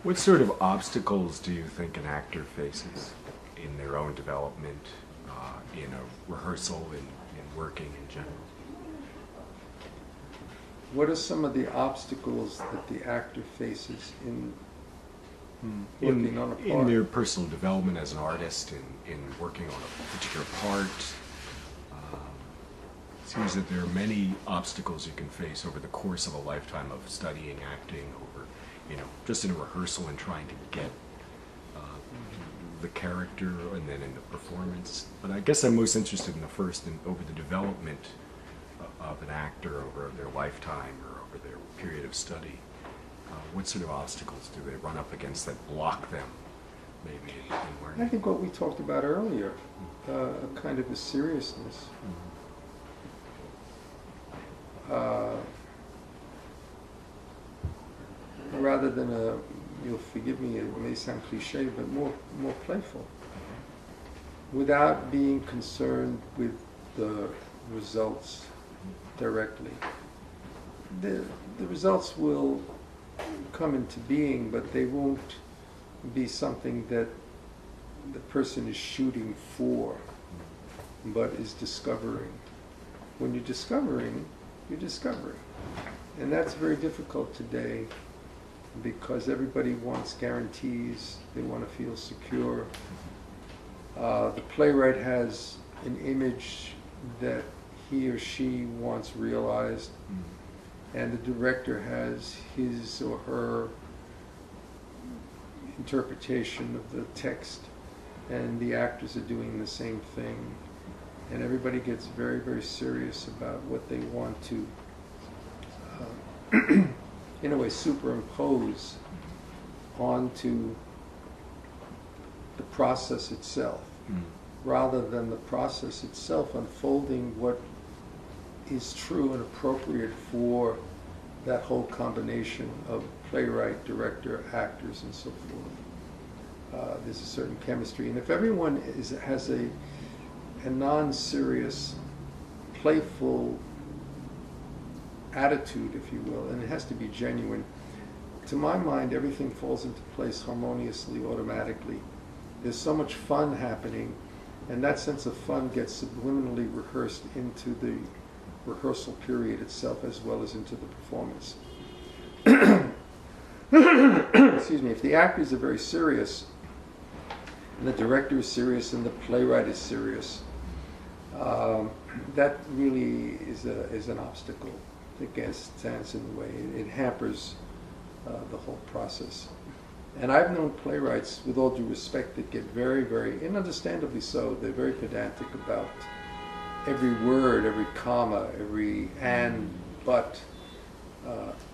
What sort of obstacles do you think an actor faces in their own development, in a rehearsal, in working in general? What are some of the obstacles that the actor faces in working on a part? In their personal development as an artist, in working on a particular part. It seems that there are many obstacles you can face over the course of a lifetime of studying acting, over, just in a rehearsal and trying to get the character and then in the performance. But I guess I'm most interested in the first, over the development of an actor over their lifetime or over their period of study. What sort of obstacles do they run up against that block them, maybe, in learning? I think what we talked about earlier, a kind of a seriousness. Rather than you'll forgive me, it may sound cliche, but more playful. Without being concerned with the results directly. The results will come into being, but they won't be something that the person is shooting for, but is discovering. When you're discovering, you're discovering. And that's very difficult today because everybody wants guarantees, they want to feel secure. The playwright has an image that he or she wants realized, and the director has his or her interpretation of the text, and the actors are doing the same thing. And everybody gets very, very serious about what they want to, in a way, superimpose onto the process itself, rather than the process itself unfolding what is true and appropriate for that whole combination of playwright, director, actors, and so forth. There's a certain chemistry, and if everyone has a non-serious, playful attitude, if you will, and it has to be genuine, to my mind, everything falls into place harmoniously, automatically. There's so much fun happening, and that sense of fun gets subliminally rehearsed into the rehearsal period itself as well as into the performance. Excuse me. If the actors are very serious, and the director is serious, and the playwright is serious, that really is an obstacle that stands in the way. It hampers the whole process. And I've known playwrights, with all due respect, that get very, very, and understandably so, they're very pedantic about every word, every comma, every and, but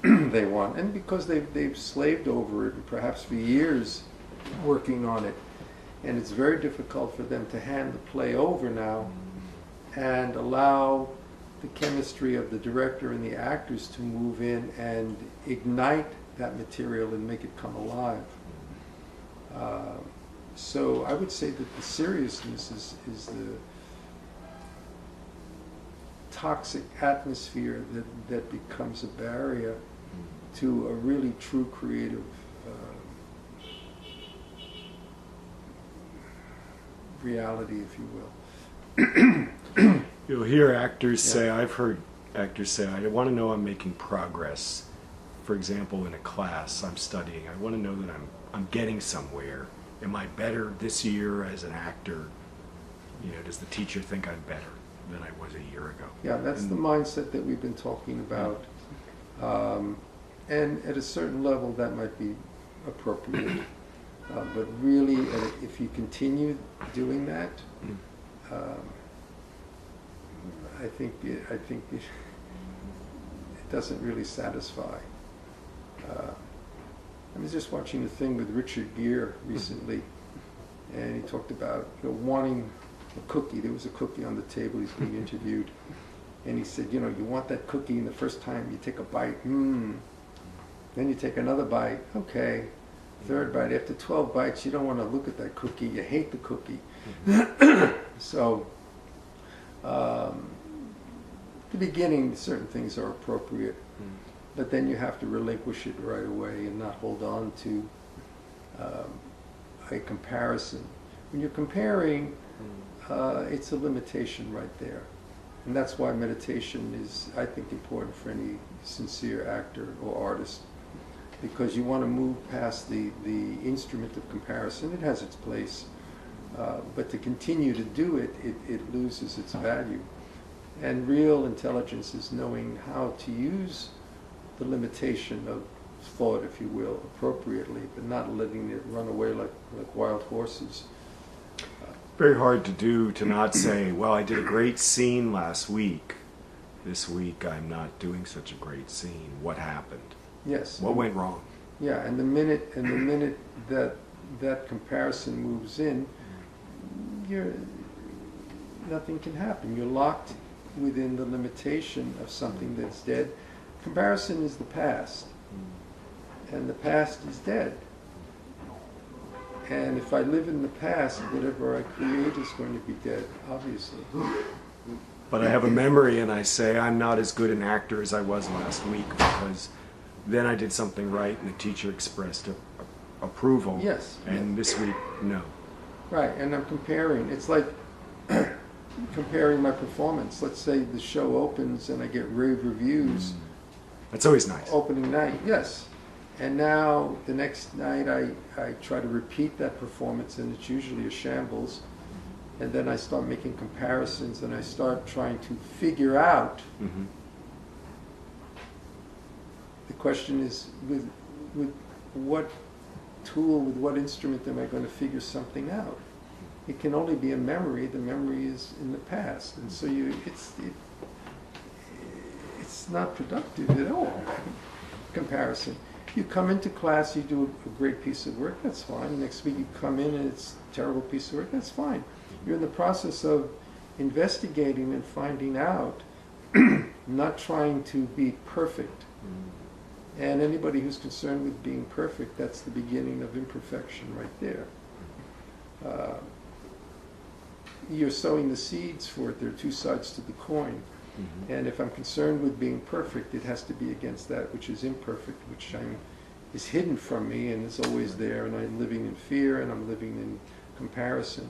they want. And because they've slaved over it, perhaps for years, working on it. And it's very difficult for them to hand the play over now and allow the chemistry of the director and the actors to move in and ignite that material and make it come alive. So I would say that the seriousness is the toxic atmosphere that becomes a barrier to a really true creative reality, if you will. You'll hear actors say, I've heard actors say, I want to know I'm making progress. For example, in a class I'm studying, I want to know that I'm getting somewhere. Am I better this year as an actor? Does the teacher think I'm better than I was a year ago? Yeah, that's the mindset that we've been talking about. And at a certain level that might be appropriate. But really, if you continue doing that, I think it doesn't really satisfy. I was just watching a thing with Richard Gere recently, and he talked about wanting a cookie. There was a cookie on the table. He's being interviewed, and he said, you want that cookie, and the first time you take a bite, then you take another bite, okay. Third bite. After 12 bites, you don't want to look at that cookie. You hate the cookie. So, at the beginning, certain things are appropriate, but then you have to relinquish it right away and not hold on to a comparison. When you're comparing, it's a limitation right there. And that's why meditation is, I think, important for any sincere actor or artist, because you want to move past the instrument of comparison. It has its place, but to continue to do it, it loses its value. And real intelligence is knowing how to use the limitation of thought, if you will, appropriately, but not letting it run away like wild horses. Very hard to do, to not say, well, I did a great scene last week. This week I'm not doing such a great scene. What happened? Yes. What went wrong? Yeah, and the minute that comparison moves in, nothing can happen. You're locked within the limitation of something that's dead. Comparison is the past, and the past is dead. And if I live in the past, whatever I create is going to be dead, obviously. But I have a memory and I say I'm not as good an actor as I was last week because then I did something right and the teacher expressed approval. Yes. And this week, no. Right, and I'm comparing. It's like comparing my performance. Let's say the show opens and I get rave reviews. That's always nice. Opening night, yes. And now the next night I try to repeat that performance, and it's usually a shambles. And then I start making comparisons and I start trying to figure out. Mm-hmm. The question is, with what tool, with what instrument am I going to figure something out? It can only be a memory. The memory is in the past, and so it's not productive at all. Comparison. You come into class, you do a great piece of work, that's fine. Next week you come in and it's a terrible piece of work, that's fine. You're in the process of investigating and finding out, not trying to be perfect. And anybody who's concerned with being perfect, that's the beginning of imperfection right there. You're sowing the seeds for it. There are two sides to the coin. Mm-hmm. And if I'm concerned with being perfect, it has to be against that which is imperfect, which is hidden from me and is always there, and I'm living in fear and I'm living in comparison.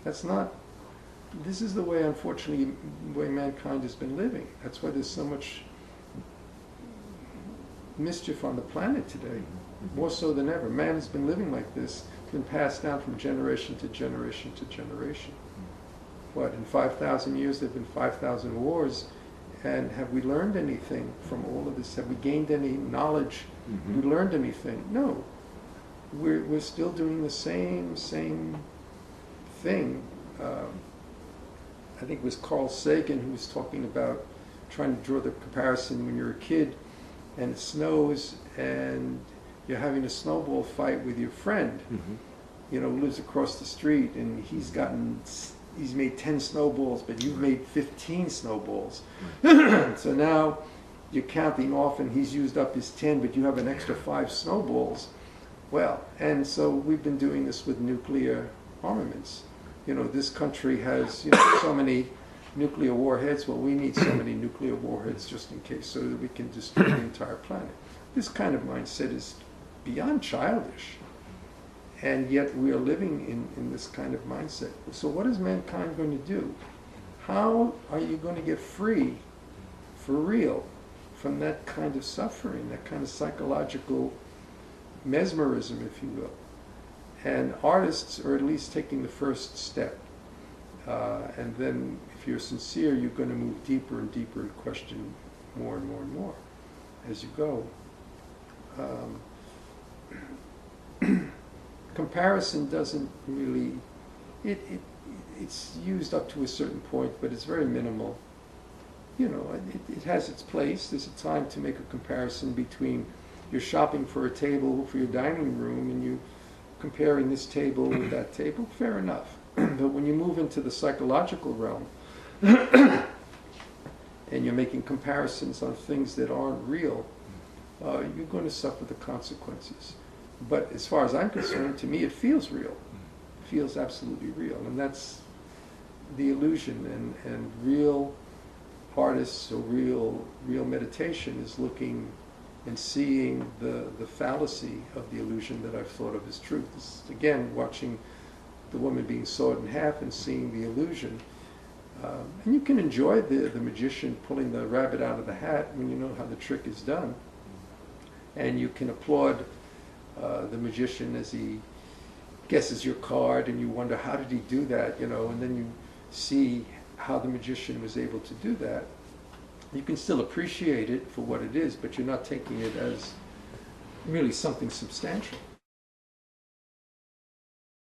This is the way, unfortunately, the way mankind has been living. That's why there's so much mischief on the planet today, more so than ever. Man has been living like this. It's been passed down from generation to generation to generation. What, in 5,000 years there have been 5,000 wars, and have we learned anything from all of this? Have we gained any knowledge? Mm-hmm. Have we learned anything? No. We're still doing the same thing. I think it was Carl Sagan who was talking about trying to draw the comparison when you're a kid and it snows and you're having a snowball fight with your friend, mm-hmm. Who lives across the street, and he's made 10 snowballs, but you've made 15 snowballs. So now you're counting off and he's used up his 10, but you have an extra 5 snowballs. Well, and so we've been doing this with nuclear armaments. This country has so many nuclear warheads. Well, we need so many nuclear warheads just in case, so that we can destroy the entire planet. This kind of mindset is beyond childish. And yet we are living in this kind of mindset. So what is mankind going to do? How are you going to get free, for real, from that kind of suffering, that kind of psychological mesmerism, if you will? And artists are at least taking the first step. And then if you're sincere, you're going to move deeper and deeper and question more and more and more as you go. Comparison doesn't really, it's used up to a certain point, but it's very minimal. It has its place. There's a time to make a comparison between you're shopping for a table for your dining room and you comparing this table with that table, fair enough. But when you move into the psychological realm and you're making comparisons on things that aren't real, you're going to suffer the consequences. But as far as I'm concerned, to me it feels real. It feels absolutely real. And that's the illusion. And real artists or real meditation is looking and seeing the fallacy of the illusion that I've thought of as truth. This is, again, watching the woman being sawed in half and seeing the illusion. And you can enjoy the magician pulling the rabbit out of the hat when you know how the trick is done. And you can applaud the magician as he guesses your card, and you wonder, how did he do that, you know, and then you see how the magician was able to do that. You can still appreciate it for what it is, but you're not taking it as really something substantial.